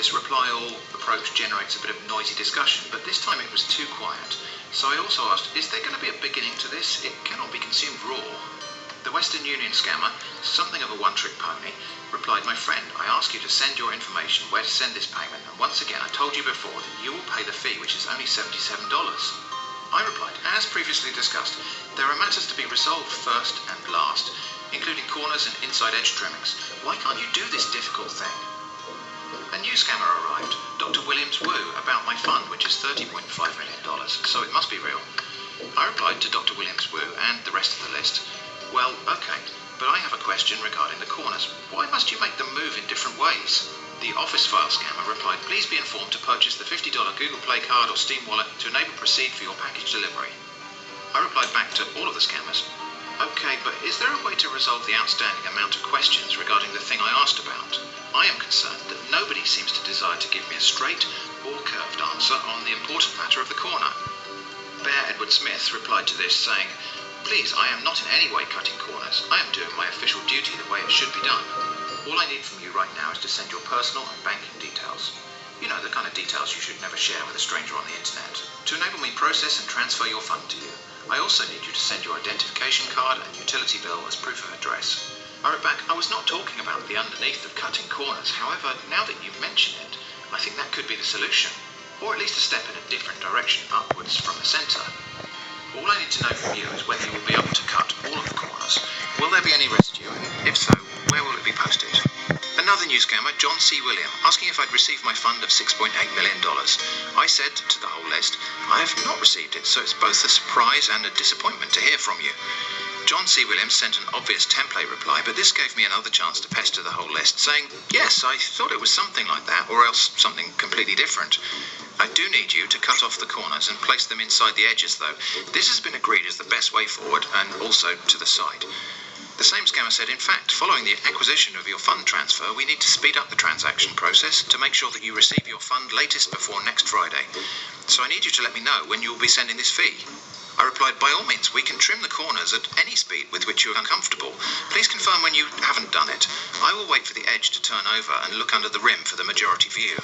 This reply all approach generates a bit of noisy discussion, but this time it was too quiet. So I also asked, is there going to be a beginning to this? It cannot be consumed raw. The Western Union scammer, something of a one-trick pony, replied, my friend, I ask you to send your information where to send this payment, and once again I told you before that you will pay the fee, which is only $77. I replied, as previously discussed, there are matters to be resolved first and last, including corners and inside edge trimmings. Why can't you do this difficult thing? A new scammer arrived, Dr. Williams Wu, about my fund, which is $30.5 million, so it must be real. I replied to Dr. Williams Wu and the rest of the list, well, okay, but I have a question regarding the corners. Why must you make them move in different ways? The office file scammer replied, please be informed to purchase the $50 Google Play card or Steam wallet to enable proceed for your package delivery. I replied back to all of the scammers, okay, but is there a way to resolve the outstanding amount of questions regarding the thing I asked about? I am concerned that nobody seems to desire to give me a straight or curved answer on the important matter of the corner. Bear Edward Smith replied to this, saying, please, I am not in any way cutting corners. I am doing my official duty the way it should be done. All I need from you right now is to send your personal and banking details. You know, the kind of details you should never share with a stranger on the internet. To enable me process and transfer your fund to you, I also need you to send your identification card and utility bill as proof of address. I wrote back, I was not talking about the underneath of cutting corners. However, now that you mention it, I think that could be the solution. Or at least a step in a different direction upwards from the centre. All I need to know from you is whether you will be able to cut all of the corners. Will there be any residue? If so, where will it be posted? Another new scammer, John C. William, asking if I'd received my fund of $6.8 million. I said to the whole list, I have not received it, so it's both a surprise and a disappointment to hear from you. John C. Williams sent an obvious template reply, but this gave me another chance to pester the whole list, saying, yes, I thought it was something like that, or else something completely different. I do need you to cut off the corners and place them inside the edges, though. This has been agreed as the best way forward, and also to the side. The same scammer said, in fact, following the acquisition of your fund transfer, we need to speed up the transaction process to make sure that you receive your fund latest before next Friday. So I need you to let me know when you will be sending this fee. I replied, by all means, we can trim the corners at any speed with which you are comfortable. Please confirm when you haven't done it. I will wait for the edge to turn over and look under the rim for the majority view.